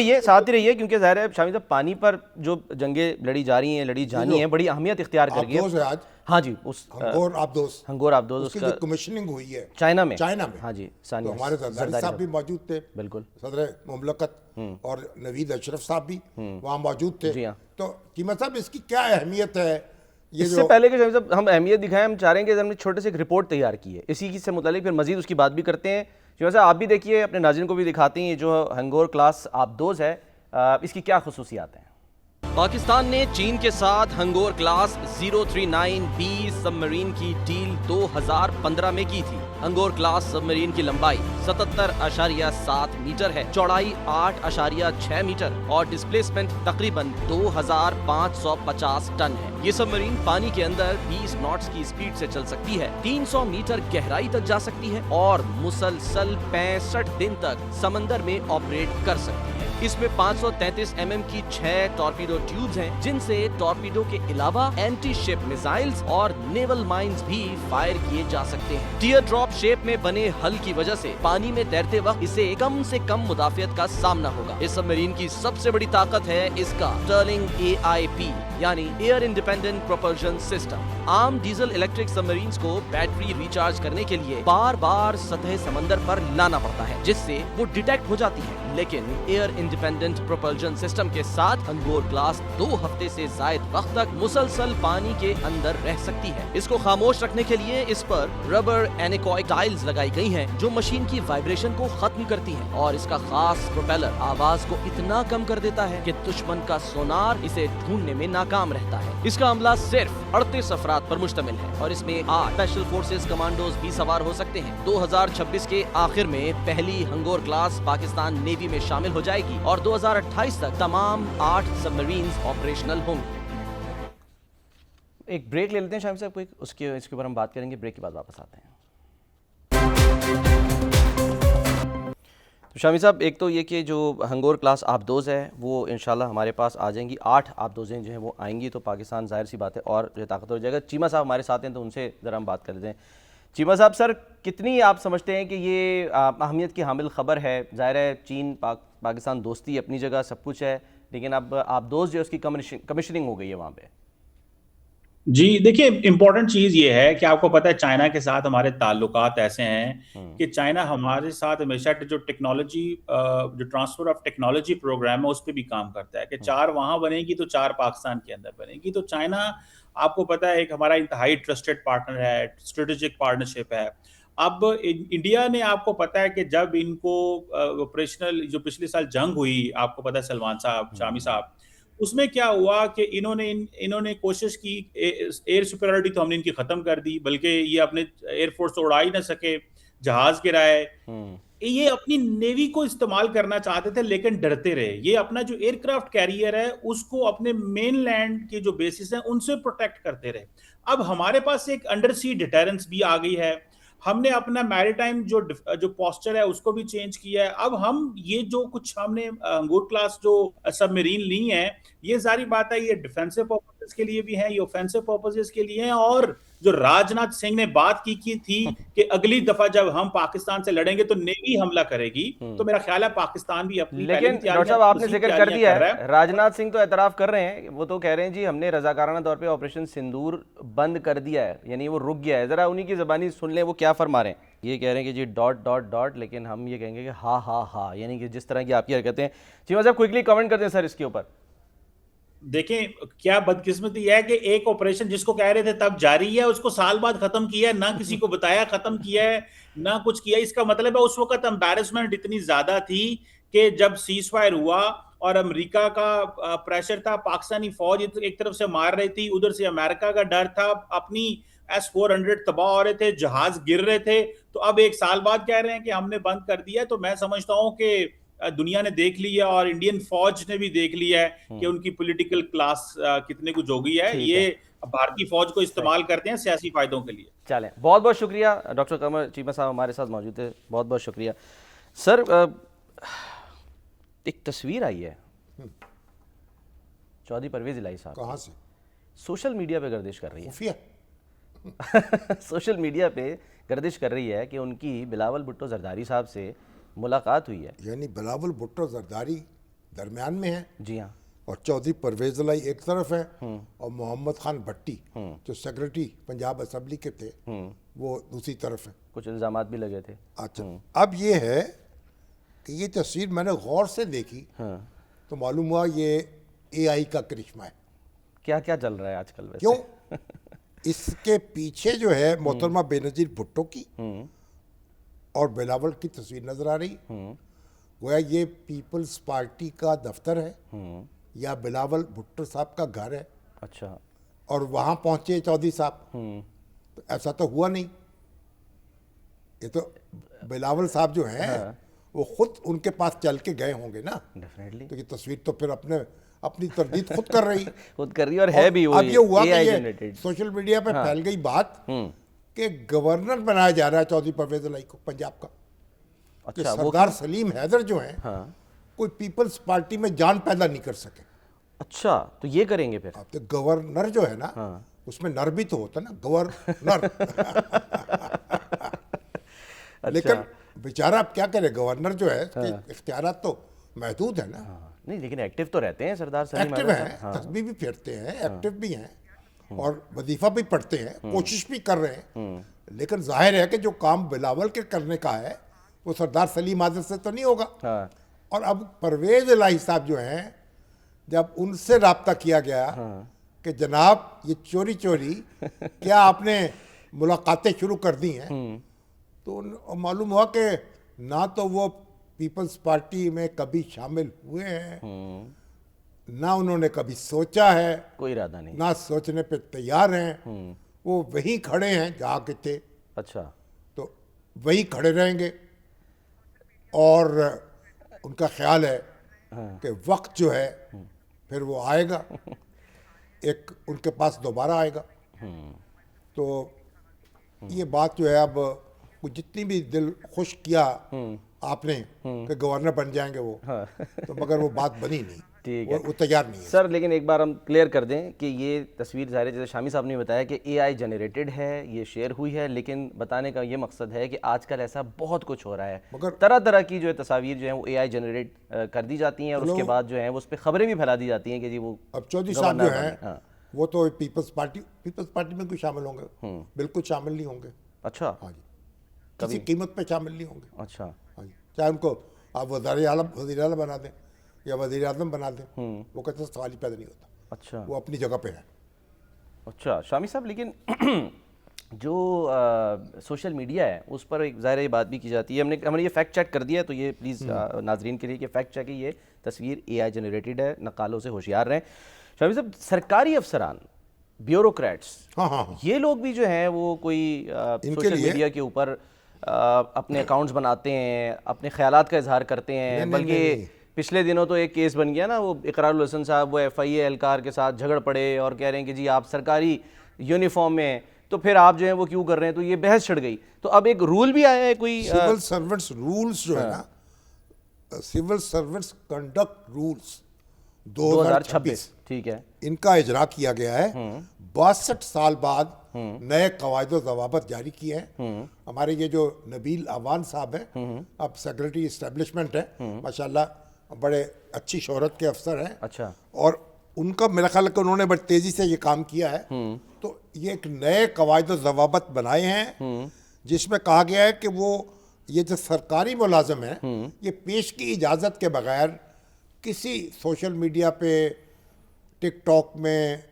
Speaker 1: रहिए क्योंकि जाहिर है शामिल साहब पानी पर जो जंगें लड़ी जा रही हैं, लड़ी जानी है, बड़ी अहमियत इख्तियार कर गई है आज। हाँ जी, उस हंगोर आबदोस
Speaker 2: उसकी जो कमीशनिंग हुई है
Speaker 1: चाइना में।
Speaker 2: हाँ
Speaker 1: जी,
Speaker 2: तो हमारे जरदारी साहब भी मौजूद थे,
Speaker 1: बिल्कुल,
Speaker 2: सदर मुमलकत, और नवीद अशरफ साहब भी वहाँ मौजूद थे। तो कीमत साहब इसकी क्या अहमियत है?
Speaker 1: इससे पहले कि हम अहमियत दिखाएं, हम चाह रहे हैं कि हमने छोटे से एक रिपोर्ट तैयार की है इसी से मुतालिक, फिर मजीद उसकी बात भी करते हैं। जो आप भी देखिए, अपने नाज़रीन को भी दिखाते हैं, ये जो हंगोर क्लास आबदोस है, इसकी क्या खुसूसियात हैं। पाकिस्तान ने चीन के साथ हंगोर क्लास 039B सबमरीन की डील 2015 में की थी। हंगोर क्लास सबमरीन की लंबाई 77.7 मीटर है, चौड़ाई 8.6 मीटर और डिस्प्लेसमेंट तकरीबन 2550 टन है। ये सबमरीन पानी के अंदर 20 नॉट्स की स्पीड से चल सकती है, 300 मीटर गहराई तक जा सकती है और मुसलसल 65 दिन तक समंदर में ऑपरेट कर सकती है। इसमें 533 mm की 6 टॉर्पीडो ट्यूब्स हैं, जिनसे टॉर्पीडो के अलावा एंटी शिप मिसाइल्स और नेवल माइंस भी फायर किए जा सकते हैं। टीयर ड्रॉप शेप में बने हल की वजह से पानी में तैरते वक्त इसे कम से कम मुदाफियत का सामना होगा। इस सबमरीन की सबसे बड़ी ताकत है इसका स्टर्लिंग AIP यानी एयर इंडिपेंडेंट प्रोपल्शन सिस्टम। आम डीजल इलेक्ट्रिक सबमरीन्स को बैटरी रिचार्ज करने के लिए बार बार सतह समंदर पर लाना पड़ता है, जिससे वो डिटेक्ट हो जाती है। लेकिन एयर इंडिपेंडेंट प्रोपल्शन सिस्टम के साथ हंगोर क्लास 2 हफ्ते से जायद वक्त तक मुसलसल पानी के अंदर रह सकती है। इसको खामोश रखने के लिए इस पर रबर एनेकॉइक टाइल्स लगाई गई हैं, जो मशीन की वाइब्रेशन को खत्म करती हैं, और इसका खास प्रोपेलर आवाज को इतना कम कर देता है कि दुश्मन का सोनार इसे ढूंढने में नाकाम रहता है। इसका अमला सिर्फ 38 अफराद पर मुश्तमिल है और इसमें 8 स्पेशल फोर्सेस कमांडोज भी सवार हो सकते हैं। 2026 के आखिर में पहली हंगोर क्लास पाकिस्तान नेवी में शामिल हो जाएगी और 2028 तक तमाम 8 सबमरीन्स ऑपरेशनल होंगी। एक ब्रेक ले लेते हैं शामिल साहब, कोई इसके ऊपर हम बात करेंगे, ब्रेक के बाद वापस आते हैं। तो शामी साहब, एक तो ये कि जो हंगोर क्लास आबदोज़ है वो इंशाल्लाह हमारे पास आ जाएंगी, 8 आबदोज़ें जो हैं वो आएंगी, तो पाकिस्तान जाहिर सी बात है और जो ताकतवर हो जाएगा। चीमा साहब हमारे साथ हैं, तो उनसे ज़रा हम बात कर लेते हैं। चीमा साहब, सर कितनी आप समझते हैं कि ये अहमियत की हामिल ख़बर है? ज़ाहिर है चीन पाकिस्तान दोस्ती अपनी जगह सब कुछ है, लेकिन अब आबदोज़ जो है उसकी कमिशनिंग हो गई है वहाँ पर।
Speaker 3: जी देखिए, इंपॉर्टेंट चीज ये है कि आपको पता है चाइना के साथ हमारे ताल्लुकात ऐसे हैं कि चाइना हमारे साथ हमेशा जो टेक्नोलॉजी, जो ट्रांसफर ऑफ टेक्नोलॉजी प्रोग्राम है उस पर भी काम करता है कि 4 वहां बनेगी तो 4 पाकिस्तान के अंदर बनेगी। तो चाइना आपको पता है एक हमारा इंतहाई ट्रस्टेड पार्टनर है, स्ट्रेटेजिक पार्टनरशिप है। अब इंडिया ने, आपको पता है कि जब इनको ऑपरेशनल जो पिछले साल जंग हुई, आपको पता है सलमान साहब, शामी साहब, उसमें क्या हुआ कि इन्होंने कोशिश की, एयर सुपीरियरिटी तो हमने इनकी खत्म कर दी, बल्कि ये अपने एयरफोर्स तो उड़ा ही ना सके, जहाज गिराए। ये अपनी नेवी को इस्तेमाल करना चाहते थे लेकिन डरते रहे। ये अपना जो एयरक्राफ्ट कैरियर है उसको अपने मेन लैंड के जो बेसिस हैं उनसे प्रोटेक्ट करते रहे। अब हमारे पास एक अंडर सी डिटेरेंस भी आ गई है, हमने अपना मैरीटाइम जो पोस्चर है उसको भी चेंज किया है। अब हम ये जो कुछ हमने हंगोर क्लास जो सबमरीन ली है, ये सारी बात है, ये डिफेंसिव पर्पसेस के लिए भी है, ये ऑफेंसिव पर्पसेस के लिए है, और जो राजनाथ सिंह ने बात की थी कि अगली दफा जब हम पाकिस्तान से लड़ेंगे तो नेवी हमला करेगी, तो मेरा ख्याल है पाकिस्तान भी अपनी पहले
Speaker 1: लेकिन
Speaker 3: भी
Speaker 1: डॉक्टर साहब आपने
Speaker 3: मज़ीद
Speaker 1: जिक्र कर दिया
Speaker 3: कर रहा
Speaker 1: है, राजनाथ सिंह तो एतराफ़ कर रहे हैं, वो तो कह रहे हैं जी हमने रजाकाराना तौर पे ऑपरेशन सिंदूर बंद कर दिया है, यानी वो रुक गया है। ज़रा उन्हीं की ज़बानी सुन लें वो क्या फरमा रहे हैं। ये कह रहे हैं कि जी डॉट डॉट डॉट, लेकिन हम ये कहेंगे कि हा हा हा, यानी कि जिस तरह की आपकी हरकतें। चीमा साहब क्विकली कमेंट कर दें सर इसके ऊपर।
Speaker 3: देखें क्या बदकिस्मती है कि एक ऑपरेशन जिसको कह रहे थे तब जारी है, उसको साल बाद खत्म किया है, ना किसी को बताया खत्म किया है, ना कुछ किया। इसका मतलब है उस वक्त एम्बैरेसमेंट इतनी ज्यादा थी कि जब सीज फायर हुआ और अमेरिका का प्रेशर था, पाकिस्तानी फौज एक तरफ से मार रही थी, उधर से अमेरिका का डर था, अपनी S-400 तबाह हो रहे थे, जहाज गिर रहे थे, तो अब एक साल बाद कह रहे हैं कि हमने बंद कर दिया। तो मैं समझता हूं कि दुनिया ने देख लिया और इंडियन फौज ने भी देख लिया है कि उनकी पॉलिटिकल क्लास कितने कुछ हो गई है। ये भारतीय फौज को इस्तेमाल करते हैं सियासी फायदों के लिए।
Speaker 1: चलें, बहुत बहुत शुक्रिया डॉक्टर कमर चीमा साहब हमारे साथ मौजूद थे, बहुत बहुत शुक्रिया सर। एक तस्वीर आई है चौधरी परवेज इलाही साहब,
Speaker 2: कहाँ से?
Speaker 1: सोशल मीडिया पे गर्दिश कर रही है
Speaker 2: खुफिया
Speaker 1: सोशल मीडिया पे गर्दिश कर रही है कि उनकी बिलावल भुट्टो जरदारी साहब से मुलाकात हुई है।
Speaker 2: यानी बिलावल भुट्टो जरदारी दरमियान में है,
Speaker 1: जी हाँ,
Speaker 2: और चौधरी परवेज इलाही एक तरफ है, और मोहम्मद खान भट्टी जो सेक्रेटरी पंजाब असेंबली के थे वो दूसरी तरफ है।
Speaker 1: कुछ इल्जामात भी लगे थे।
Speaker 2: अच्छा, अब ये है कि ये तस्वीर मैंने गौर से देखी तो मालूम हुआ ये AI का करिश्मा है।
Speaker 1: क्या क्या चल रहा है आजकल वैसे?
Speaker 2: क्यों? इसके पीछे जो है मोहतरमा बेनजीर भुट्टो की और बिलावल की तस्वीर नजर आ रही, गोया ये पीपल्स पार्टी का दफ्तर है या बिलावल भुट्टो साहब का घर है।
Speaker 1: अच्छा,
Speaker 2: और वहां पहुंचे चौधरी साहब, तो ऐसा तो हुआ नहीं। ये तो बिलावल साहब जो हैं वो खुद उनके पास चल के गए होंगे ना,
Speaker 1: डेफिनेटली।
Speaker 2: तो ये तस्वीर तो फिर अपनी तरदीद खुद कर रही
Speaker 1: खुद कर रही है और है भी वो।
Speaker 2: अब ये हुआ कि
Speaker 1: AI
Speaker 2: ये
Speaker 1: जनरेटेड।
Speaker 2: सोशल मीडिया पे फैल गई बात कि गवर्नर बनाया जा रहा है चौधरी परवेज इलाही को पंजाब का। कि
Speaker 1: अच्छा, वो
Speaker 2: सरदार सलीम हैदर जो हैं कोई पीपल्स पार्टी में जान पैदा नहीं कर सके।
Speaker 1: अच्छा, तो ये करेंगे फिर?
Speaker 2: अब तो गवर्नर जो है ना, उसमें नर भी तो होता है ना, गवर्नर लेकिन बेचारा अब क्या करे, गवर्नर जो है उसके इख्तियारात तो महदूद है ना।
Speaker 1: नहीं, लेकिन एक्टिव तो रहते हैं सरदार सलीम
Speaker 2: एक्टिव
Speaker 1: हैदर
Speaker 2: हैं,
Speaker 1: साहब।
Speaker 2: तस्बीह भी फेरते हैं, एक्टिव भी हैं और वजीफा भी पढ़ते हैं, कोशिश भी कर रहे हैं। लेकिन जाहिर है कि जो काम बिलावल के करने का है वो सरदार सलीम हैदर से तो नहीं होगा। और अब परवेज इलाही साहब जो हैं, जब उनसे राब्ता किया गया कि जनाब ये चोरी चोरी क्या आपने मुलाकातें शुरू कर दी हैं, तो मालूम हुआ कि ना तो वो पीपल्स पार्टी में कभी शामिल हुए हैं, ना उन्होंने कभी सोचा है,
Speaker 1: कोई इरादा नहीं,
Speaker 2: ना सोचने पे तैयार हैं। वो वहीं खड़े हैं जहाँ के थे,
Speaker 1: अच्छा,
Speaker 2: तो वहीं खड़े रहेंगे। और उनका ख्याल है कि वक्त जो है फिर वो आएगा, एक उनके पास दोबारा आएगा। तो ये बात जो है अब जितनी भी दिल खुश किया आपने कि गवर्नर बन जाएंगे वो, तो मगर वो बात बनी नहीं,
Speaker 1: ठीक है,
Speaker 2: वो तैयार नहीं है
Speaker 1: सर। लेकिन एक बार हम क्लियर कर दें कि ये तस्वीर ज़ाहिर जैसे शामी साहब ने बताया कि AI जनरेटेड है, ये शेयर हुई है, लेकिन बताने का ये मकसद है कि आजकल ऐसा बहुत कुछ हो रहा है,
Speaker 2: मगर
Speaker 1: तरह तरह की जो है तस्वीर जो है वो AI जनरेट कर दी जाती हैं और उसके बाद जो है वो उस पर खबरें भी फैला दी जाती हैं कि जी वो
Speaker 2: अब चौधरी साहब जो
Speaker 1: गवर्नर
Speaker 2: हैं
Speaker 1: बने।
Speaker 2: वो तो पीपल्स पार्टी में कोई शामिल होंगे? बिल्कुल शामिल नहीं होंगे।
Speaker 1: अच्छा,
Speaker 2: हाँ जी, किसी कीमत पे शामिल नहीं होंगे।
Speaker 1: अच्छा,
Speaker 2: हाँ जी, चाहे उनको आप वज़ीर आला बना दें या वज़ीर आज़म बना दें, वो कहते सवाल ही पैदा नहीं होता।
Speaker 1: अच्छा,
Speaker 2: वो अपनी जगह पे है।
Speaker 1: अच्छा शामी साहब, लेकिन जो सोशल मीडिया है उस पर एक ज़ाहिर ये बात भी की जाती है, हमने ये फैक्ट चेक कर दिया है, तो ये प्लीज़ नाजरीन के लिए कि फैक्ट चेक है, ये तस्वीर AI जनरेटेड है, नकालों से होशियार रहें। शामी साहब, सरकारी अफसरान, ब्यूरोक्रेट्स,
Speaker 2: हाँ,
Speaker 1: ये लोग भी जो हैं वो कोई सोशल मीडिया के ऊपर अपने अकाउंट्स बनाते हैं, अपने ख्यालात का इजहार करते हैं, बल्कि पिछले दिनों तो एक केस बन गया ना, वो इकरारुल हसन साहब वो FIA एहलकार के साथ झगड़ पड़े और कह रहे हैं कि जी आप सरकारी यूनिफॉर्म में, तो फिर आप जो है वो क्यों कर रहे हैं, तो ये बहस छिड़ गई। तो अब एक रूल भी आया है कोई
Speaker 2: सिविल सर्वेंट्स रूल्स जो है ना, सिविल सर्वेंट्स कंडक्ट रूल्स 2026,
Speaker 1: ठीक है,
Speaker 2: इनका इजरा किया गया है 62 साल बाद नए कवायद ज़वाबत जारी किए हैं। हमारे ये जो नबील अवान साहब हैं, अब सेक्रेटरी इस्टेब्लिशमेंट है, माशाल्लाह बड़े अच्छी शोहरत के अफसर हैं।
Speaker 1: अच्छा।
Speaker 2: और उनका मेरा ख्याल है कि उन्होंने बड़ी तेज़ी से ये काम किया है। तो ये एक नए कवायद ज़वाबत बनाए हैं जिसमें कहा गया है कि वो ये जो सरकारी मुलाजिम है ये पेश की इजाज़त के बगैर किसी सोशल मीडिया पे, टिकटॉक में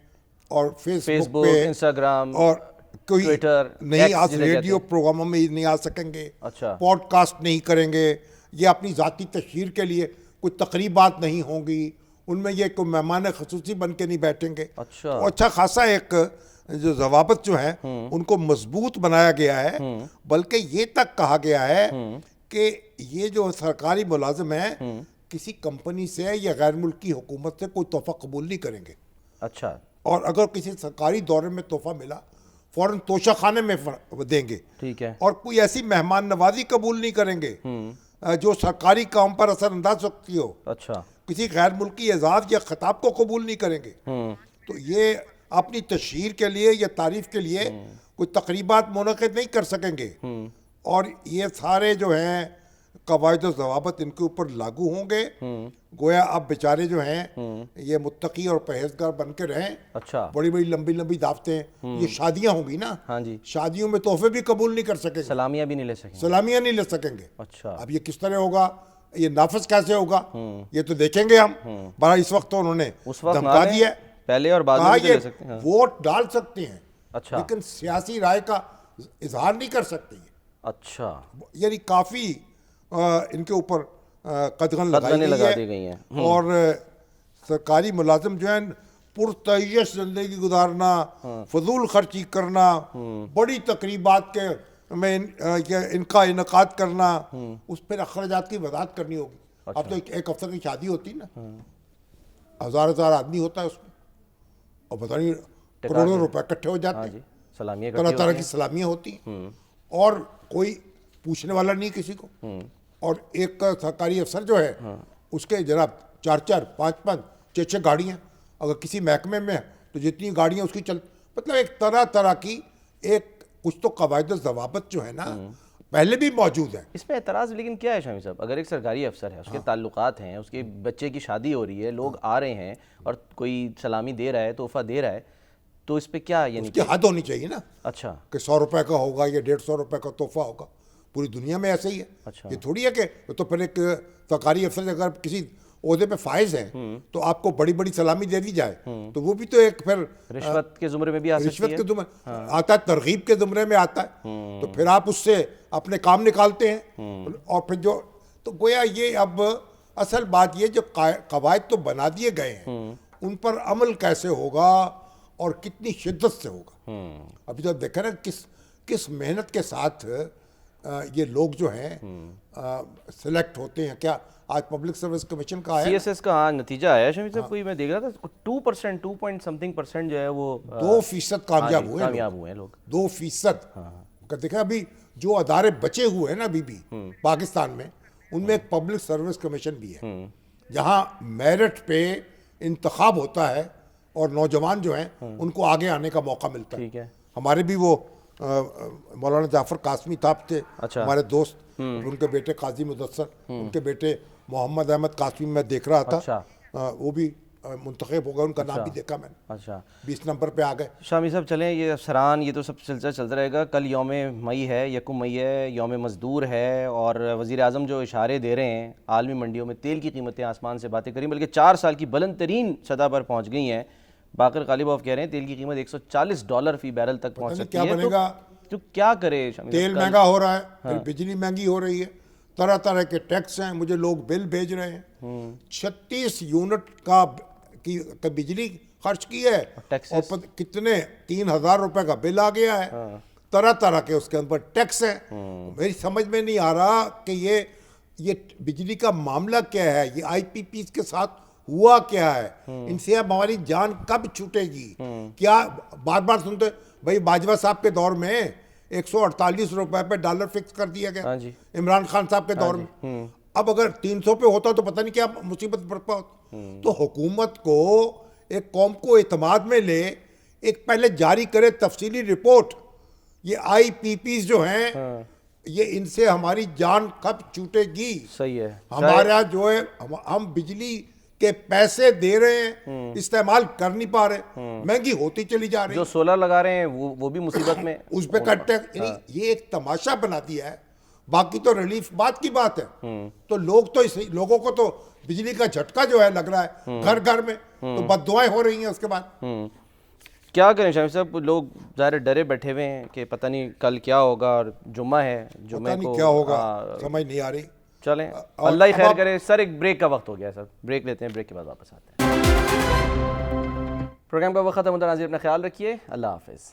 Speaker 2: और फेसबुक पे,
Speaker 1: इंस्टाग्राम
Speaker 2: और कोई
Speaker 1: ट्विटर,
Speaker 2: नहीं
Speaker 1: एक्स
Speaker 2: आज
Speaker 1: जिसे कहते
Speaker 2: रेडियो
Speaker 1: हैं।
Speaker 2: प्रोग्रामों में नहीं आ सकेंगे,
Speaker 1: अच्छा।
Speaker 2: पॉडकास्ट नहीं करेंगे, ये अपनी ज़ाती तशहीर के लिए कोई तकरीबात नहीं होंगी, उनमें ये कोई मेहमान खसूसी बन के नहीं बैठेंगे।
Speaker 1: अच्छा।
Speaker 2: तो अच्छा खासा एक जो ज़वाबत जो है उनको मजबूत बनाया गया है। बल्कि ये तक कहा गया है कि ये जो सरकारी मुलाजिम है किसी कंपनी से या गैर मुल्की हुकूमत से कोई तोहफा कबूल नहीं करेंगे।
Speaker 1: अच्छा।
Speaker 2: और अगर किसी सरकारी दौरे में तोहफा मिला फौरन तोशा खाने में देंगे।
Speaker 1: ठीक है।
Speaker 2: और कोई ऐसी मेहमान नवाजी कबूल नहीं करेंगे जो सरकारी काम पर असरअंदाज सकती हो।
Speaker 1: अच्छा।
Speaker 2: किसी गैर मुल्की एजाज या खिताब को कबूल नहीं करेंगे। तो ये अपनी तशहीर के लिए या तारीफ के लिए कोई तकरीबात मुनक़िद नहीं कर सकेंगे। और ये सारे जो हैं कवायद ज़वाबत इनके ऊपर लागू होंगे। गोया अब बेचारे जो हैं ये मुत्तकी और परहेजगार बन के रहें।
Speaker 1: अच्छा।
Speaker 2: बड़ी बड़ी लंबी लंबी दावतें, ये शादियां होंगी ना,
Speaker 1: हाँ जी,
Speaker 2: शादियों में तोहफे भी कबूल नहीं कर सकेंगे,
Speaker 1: सलामियां भी नहीं ले सकेंगे,
Speaker 2: सलामियां नहीं ले सकेंगे।
Speaker 1: अच्छा।
Speaker 2: अब ये किस तरह होगा, ये नाफिज कैसे होगा, ये तो देखेंगे हम। बड़ा इस वक्त तो उन्होंने
Speaker 1: उस वक्त
Speaker 2: धमका दिया,
Speaker 1: पहले और बाद
Speaker 2: कहा
Speaker 1: में भी
Speaker 2: ये
Speaker 1: ले सकते हैं।
Speaker 2: वोट डाल सकते हैं,
Speaker 1: अच्छा।
Speaker 2: लेकिन सियासी राय का इजहार नहीं कर सकते।
Speaker 1: अच्छा।
Speaker 2: यानी काफ़ी इनके ऊपर कदगन
Speaker 1: लगा दी
Speaker 2: गई
Speaker 1: गई
Speaker 2: है।
Speaker 1: हैं।
Speaker 2: और सरकारी मुलाजिम जो है पुरतयश जिंदगी गुजारना, फजूल खर्ची करना, बड़ी तकरीबात के में इनका इनकाद करना, उस पर अखराजात की वजाहत करनी होगी। अब तो एक अफसर की शादी होती ना, हजार आदमी होता है उसमें, और पता नहीं करोड़ों रुपए इकट्ठे हो जाते हैं, तरह तरह की सलामियाँ होती हैं, और कोई पूछने वाला नहीं किसी को। और एक सरकारी अफसर जो है उसके जनाब 4-4, 5-5, 6-6 गाड़ियाँ, अगर किसी महकमे में है तो जितनी गाड़ियाँ उसकी चल, मतलब एक तरह तरह की एक कुछ तो कवायद ज़वाबत जो है ना पहले भी मौजूद है।
Speaker 1: इसमें एतराज़ लेकिन क्या है शामी साहब, अगर एक सरकारी अफसर है, उसके ताल्लुकात हैं, उसके बच्चे की शादी हो रही है, लोग आ रहे हैं और कोई सलामी दे रहा है, तोहफा दे रहा है, तो इस पर क्या यानी
Speaker 2: उसकी हद होनी चाहिए ना।
Speaker 1: अच्छा।
Speaker 2: कि 100 रुपए का होगा या 150 रुपए का तोहफा होगा, पूरी दुनिया में ऐसे ही है।
Speaker 1: अच्छा।
Speaker 2: ये थोड़ी है कि तो फिर एक सरकारी अफसर अगर किसी ओहदे पे फाइज है तो आपको बड़ी बड़ी सलामी दे दी जाए, तो वो भी तो एक फिर
Speaker 1: रिश्वत के जुमरे में भी आ सकती है।
Speaker 2: रिश्वत के जुमरे आता है, तरगीब के जुमरे में आता है। तो फिर आप उससे अपने काम निकालते हैं। और फिर जो तो गोया ये अब असल बात ये जो कवायद तो बना दिए गए हैं उन पर अमल कैसे होगा और कितनी शिद्दत से होगा। अभी तो देखा ना किस मेहनत के साथ ये लोग जो हैं सिलेक्ट होते हैं। क्या आज पब्लिक सर्विस कमीशन का आया,
Speaker 1: सीएसएस का हाँ नतीजा आया शमी साहब, कोई मैं देख रहा था 2%, 2 पॉइंट समथिंग % जो है वो
Speaker 2: 2% कामयाब हुए
Speaker 1: हैं लोग।
Speaker 2: 2%। देखा अभी जो अदारे बचे हुए हैं ना अभी भी पाकिस्तान में, उनमें एक पब्लिक सर्विस कमीशन भी है जहाँ मेरिट पे इंतखाब होता है और नौजवान जो हैं उनको आगे आने का मौका मिलता है।
Speaker 1: ठीक है।
Speaker 2: हमारे भी वो मौलाना जाफर कासमी साहब थे।
Speaker 1: अच्छा।
Speaker 2: हमारे दोस्त, उनके बेटे काजी मुदस्सर, उनके बेटे मोहम्मद अहमद कासमी में देख रहा था।
Speaker 1: अच्छा।
Speaker 2: वो भी मुंतखब हो गए, उनका नाम भी देखा मैंने।
Speaker 1: अच्छा।
Speaker 2: 20 नंबर पे आ गए।
Speaker 1: शामी साहब चलें, ये अफसरान ये तो सब सिलसिला चलता रहेगा। कल यौम मई है, 1 मई है, यौम मज़दूर है, और वज़ीर आज़म जो इशारे दे रहे हैं आलमी मंडियों में तेल की कीमतें आसमान से बातें करी, बल्कि 4 साल की बुलंद तरीन सतह पर पहुँच गई हैं। बाकर गालिबॉफ कह रहे हैं तेल की कीमत $140 फी बैरल तक पहुँच सकती है।
Speaker 2: क्या बनेगा?
Speaker 1: तो क्या करे शामी?
Speaker 2: तेल महंगा हो रहा है, फिर बिजली महंगी हो रही है, तरह तरह के टैक्स हैं, मुझे लोग बिल भेज रहे हैं। 36 यूनिट का बिजली खर्च की है और कितने 3000 रुपए का बिल आ गया है। तरह तरह के उसके ऊपर टैक्स है। मेरी समझ में नहीं आ रहा कि ये बिजली का मामला क्या है, ये IPPs के साथ हुआ क्या है, इनसे अब हमारी जान कब छूटेगी। क्या बार बार सुनते भाई बाजवा साहब के दौर में 148 रुपए पे डॉलर फिक्स कर दिया गया, इमरान खान साहब के दौर में। अब अगर 300 पे होता तो पता नहीं क्या मुसीबत बरपा होती। तो हुकूमत को एक कौम को एतमाद में ले, एक पहले जारी करे तफसीली रिपोर्ट। ये IPPs जो हैं ये इनसे हमारी जान कब छूटेगी।
Speaker 1: सही है।
Speaker 2: हमारे यहाँ जो है हम बिजली के पैसे दे रहे हैं, इस्तेमाल कर नहीं पा रहे, महंगी होती चली जा रही
Speaker 1: जो सोलर लगा रहे हैं वो भी मुसीबत में
Speaker 2: उस पे कटते ये एक तमाशा बना दिया है। बाकी तो रिलीफ बात की बात है। तो लोग तो लोगों को तो बिजली का झटका जो है लग रहा है घर घर में, तो बददुआएं हो रही हैं उसके बाद।
Speaker 1: क्या करें शामिर साहब, लोग ज़ाहिर डरे बैठे हुए हैं कि पता नहीं कल क्या होगा, और जुम्मा है, जुम्मे
Speaker 2: पता
Speaker 1: को
Speaker 2: नहीं क्या होगा, समझ नहीं आ रही।
Speaker 1: चलें, अल्लाह ही खैर करे। सर एक ब्रेक का वक्त हो गया है सर, ब्रेक लेते हैं, ब्रेक के बाद वापस आते हैं। प्रोग्राम का वक्त ख़त्म होता है। नाज़रीन अपना ख्याल रखिए, अल्लाह हाफ़िज़।